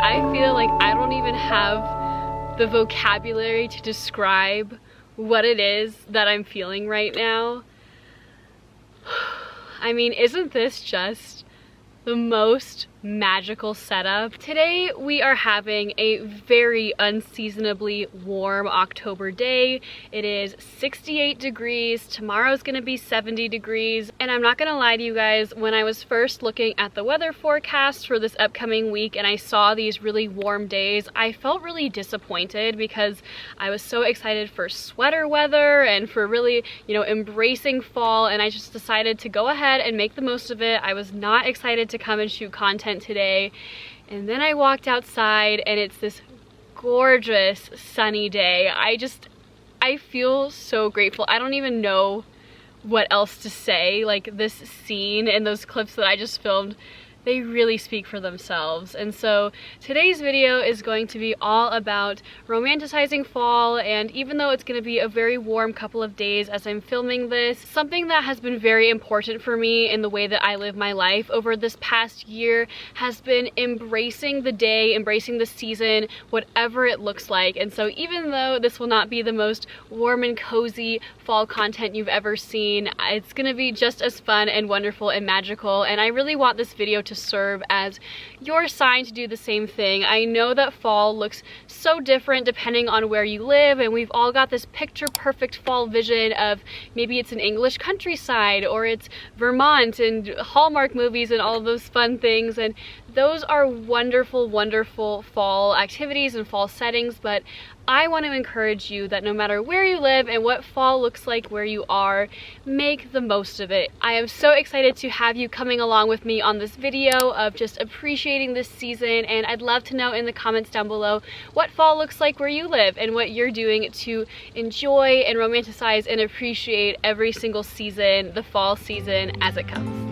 I feel like I don't even have the vocabulary to describe what it is that I'm feeling right now. I mean, isn't this just the most magical setup? Today we are having a very unseasonably warm October day. It is 68 degrees. Tomorrow's gonna be 70 degrees. And I'm not gonna lie to you guys, when I was first looking at the weather forecast for this upcoming week and I saw these really warm days, I felt really disappointed because I was so excited for sweater weather and for really, you know, embracing fall, and I just decided to go ahead and make the most of it. I was not excited to come and shoot content today, and then I walked outside and it's this gorgeous sunny day. I feel so grateful. I don't even know what else to say. Like, this scene and those clips that I just filmed, they really speak for themselves. And so today's video is going to be all about romanticizing fall, and even though it's going to be a very warm couple of days as I'm filming this, something that has been very important for me in the way that I live my life over this past year has been embracing the day, embracing the season, whatever it looks like. And so even though this will not be the most warm and cozy fall content you've ever seen, it's going to be just as fun and wonderful and magical, and I really want this video to serve as your sign to do the same thing. I know that fall looks so different depending on where you live, and we've all got this picture perfect fall vision of maybe it's an English countryside or it's Vermont and Hallmark movies and all of those fun things, and those are wonderful, wonderful fall activities and fall settings, but I want to encourage you that no matter where you live and what fall looks like where you are, make the most of it. I am so excited to have you coming along with me on this video of just appreciating this season, and I'd love to know in the comments down below what fall looks like where you live and what you're doing to enjoy and romanticize and appreciate every single season, the fall season, as it comes.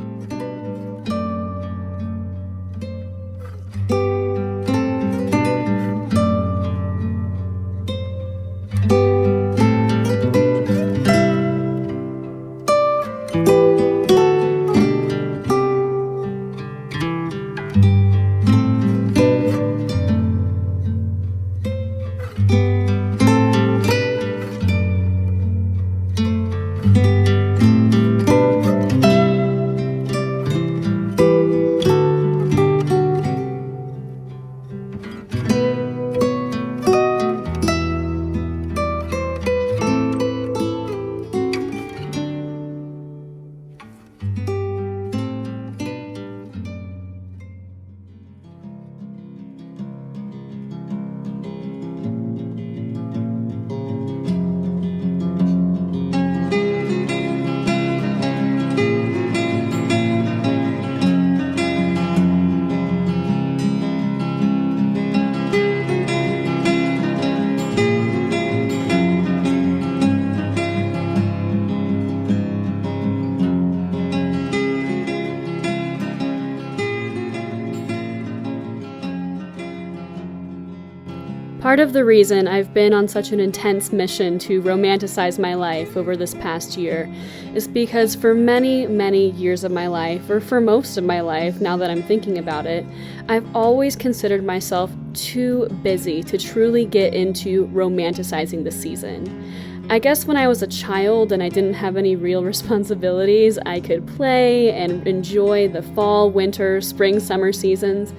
Part of the reason I've been on such an intense mission to romanticize my life over this past year is because for many, many years of my life, or for most of my life now that I'm thinking about it, I've always considered myself too busy to truly get into romanticizing the season. I guess when I was a child and I didn't have any real responsibilities, I could play and enjoy the fall, winter, spring, summer seasons.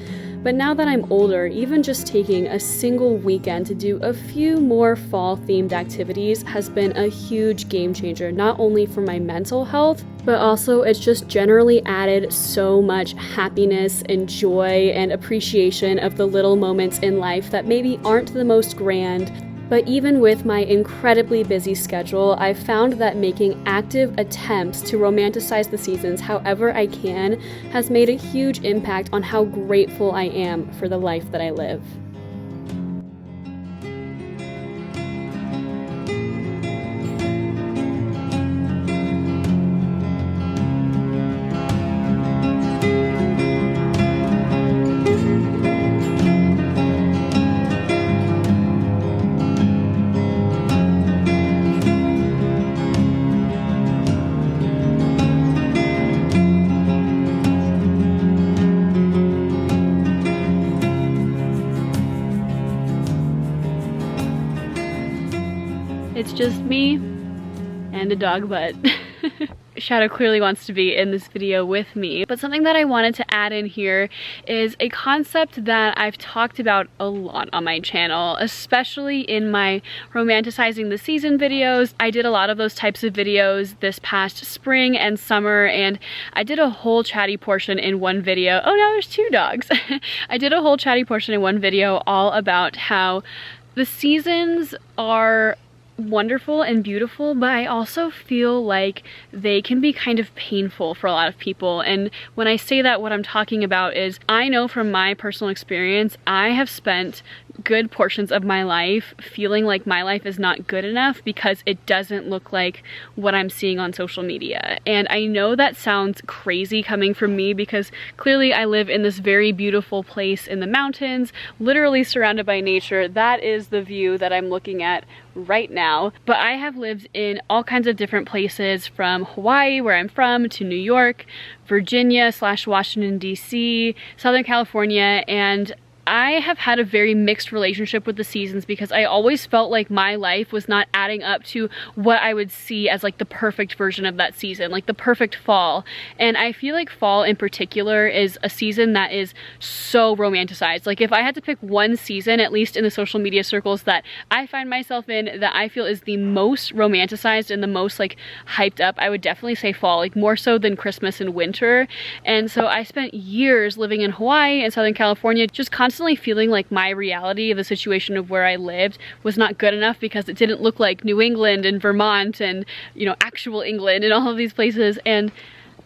But now that I'm older, even just taking a single weekend to do a few more fall-themed activities has been a huge game changer, not only for my mental health, but also it's just generally added so much happiness and joy and appreciation of the little moments in life that maybe aren't the most grand. But even with my incredibly busy schedule, I've found that making active attempts to romanticize the seasons however I can has made a huge impact on how grateful I am for the life that I live. It's just me and a dog butt. Shadow clearly wants to be in this video with me, but something that I wanted to add in here is a concept that I've talked about a lot on my channel, especially in my romanticizing the season videos. I did a lot of those types of videos this past spring and summer, and I did a whole chatty portion in one video. Oh, now there's two dogs. I did a whole chatty portion in one video all about how the seasons are wonderful and beautiful, but I also feel like they can be kind of painful for a lot of people. And when I say that, what I'm talking about is, I know from my personal experience, I have spent good portions of my life feeling like my life is not good enough because it doesn't look like what I'm seeing on social media. And I know that sounds crazy coming from me, because clearly I live in this very beautiful place in the mountains, literally surrounded by nature. That is the view that I'm looking at right now. But I have lived in all kinds of different places, from Hawaii, where I'm from, to New York, Virginia / Washington DC, Southern California, and I have had a very mixed relationship with the seasons, because I always felt like my life was not adding up to what I would see as like the perfect version of that season, like the perfect fall. And I feel like fall in particular is a season that is so romanticized. Like if I had to pick one season, at least in the social media circles that I find myself in, that I feel is the most romanticized and the most like hyped up, I would definitely say fall, like more so than Christmas and winter. And so I spent years living in Hawaii and Southern California, just constantly feeling like my reality of the situation of where I lived was not good enough, because it didn't look like New England and Vermont and, you know, actual England and all of these places. And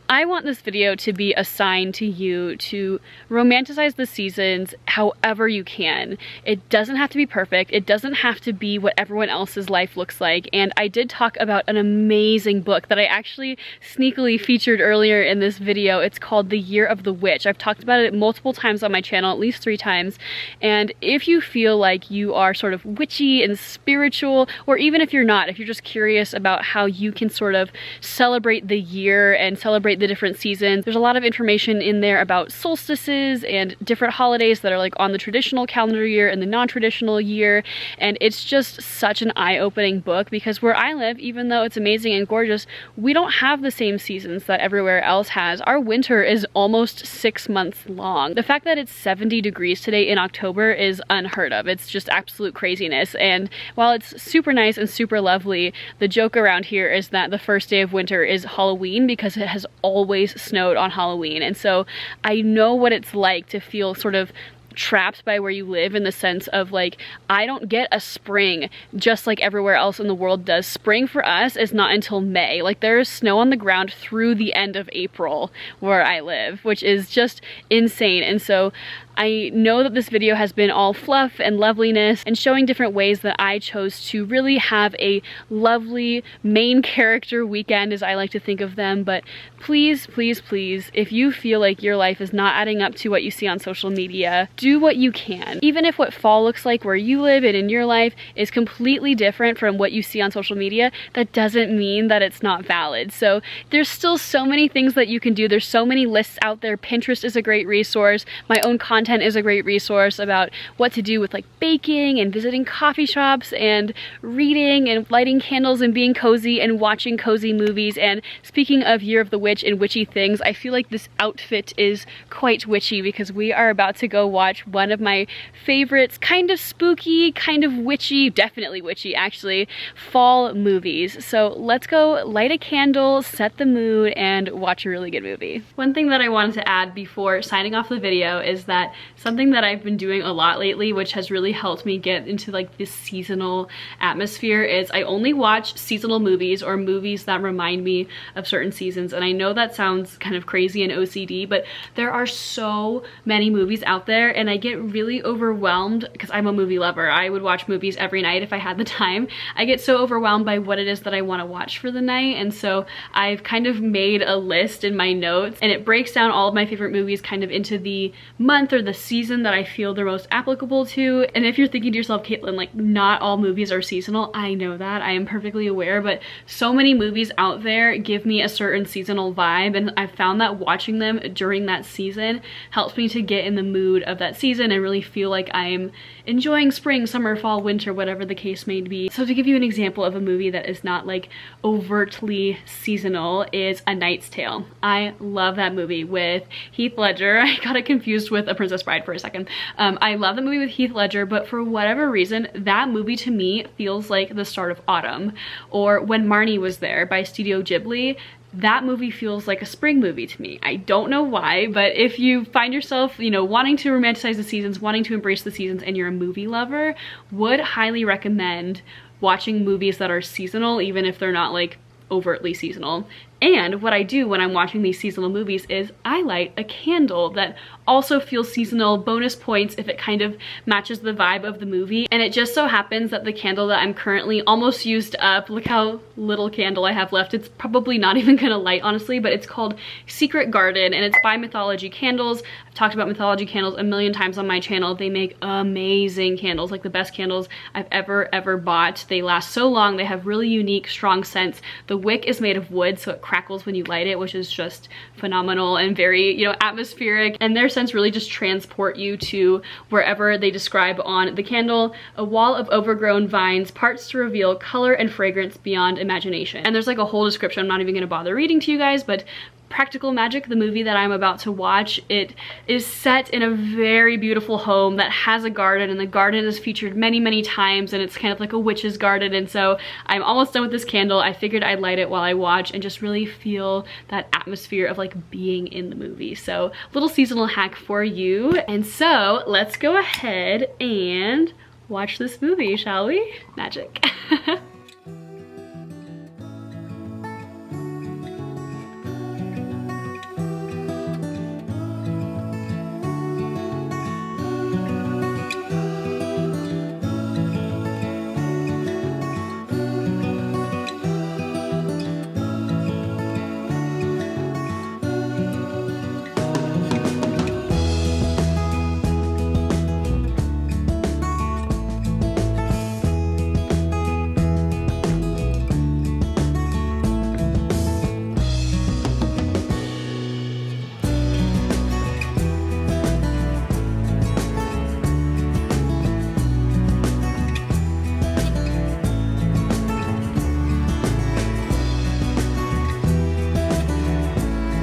I want this video to be a sign to you to romanticize the seasons however you can. It doesn't have to be perfect. It doesn't have to be what everyone else's life looks like. And I did talk about an amazing book that I actually sneakily featured earlier in this video. It's called The Year of the Witch. I've talked about it multiple times on my channel, at least 3 times. And if you feel like you are sort of witchy and spiritual, or even if you're not, if you're just curious about how you can sort of celebrate the year and celebrate the different seasons, there's a lot of information in there about solstices and different holidays that are like on the traditional calendar year and the non-traditional year. And it's just such an eye-opening book, because where I live, even though it's amazing and gorgeous, we don't have the same seasons that everywhere else has. Our winter is almost 6 months long. The fact that it's 70 degrees today in October is unheard of. It's just absolute craziness. And while it's super nice and super lovely, the joke around here is that the first day of winter is Halloween, because it has always snowed on Halloween. And so I know what it's like to feel sort of trapped by where you live, in the sense of like, I don't get a spring just like everywhere else in the world does. Spring for us is not until May. Like there is snow on the ground through the end of April where I live, which is just insane. And so I know that this video has been all fluff and loveliness and showing different ways that I chose to really have a lovely main character weekend, as I like to think of them. But please, please, please, if you feel like your life is not adding up to what you see on social media, do what you can. Even if what fall looks like where you live and in your life is completely different from what you see on social media, that doesn't mean that it's not valid. So there's still so many things that you can do. There's so many lists out there. Pinterest is a great resource. My own content is a great resource about what to do with like baking and visiting coffee shops and reading and lighting candles and being cozy and watching cozy movies. And speaking of Year of the Witch and witchy things, I feel like this outfit is quite witchy, because we are about to go watch one of my favorites, kind of spooky, kind of witchy, definitely witchy actually, fall movies. So let's go light a candle, set the mood, and watch a really good movie. One thing that I wanted to add before signing off the video is that something that I've been doing a lot lately, which has really helped me get into like this seasonal atmosphere, is I only watch seasonal movies or movies that remind me of certain seasons. And I know that sounds kind of crazy and OCD, but there are so many movies out there, and I get really overwhelmed, because I'm a movie lover. I would watch movies every night if I had the time. I get so overwhelmed by what it is that I want to watch for the night, and so I've kind of made a list in my notes, and it breaks down all of my favorite movies kind of into the month or the season that I feel they're most applicable to. And if you're thinking to yourself, Caitlin, like not all movies are seasonal, I know that, I am perfectly aware, but so many movies out there give me a certain seasonal vibe, and I've found that watching them during that season helps me to get in the mood of that season and really feel like I'm enjoying spring, summer, fall, winter, whatever the case may be. So to give you an example of a movie that is not like overtly seasonal is A Knight's Tale. I love that movie with Heath Ledger. I got it confused with A Princess Bride for a second. I love the movie with Heath Ledger, but for whatever reason, that movie to me feels like the start of autumn. Or When Marnie Was There by Studio Ghibli, that movie feels like a spring movie to me. I don't know why, but if you find yourself, you know, wanting to romanticize the seasons, wanting to embrace the seasons, and you're a movie lover, would highly recommend watching movies that are seasonal, even if they're not like overtly seasonal. And what I do when I'm watching these seasonal movies is I light a candle that also feels seasonal. Bonus points if it kind of matches the vibe of the movie. And it just so happens that the candle that I'm currently almost used up, look how little candle I have left. It's probably not even gonna light, honestly, but it's called Secret Garden, and it's by Mythology Candles. I've talked about Mythology Candles a million times on my channel. They make amazing candles, like the best candles I've ever bought. They last so long. They have really unique, strong scents. The wick is made of wood, so it crackles when you light it, which is just phenomenal and very, you know, atmospheric. And their scents really just transport you to wherever they describe on the candle. A wall of overgrown vines, parts to reveal color and fragrance beyond imagination. And there's like a whole description I'm not even gonna bother reading to you guys, but Practical Magic, the movie that I'm about to watch, it is set in a very beautiful home that has a garden, and the garden is featured many times, and it's kind of like a witch's garden. And so I'm almost done with this candle. I figured I'd light it while I watch and just really feel that atmosphere of like being in the movie. So little seasonal hack for you. And so let's go ahead and watch this movie, shall we? Magic.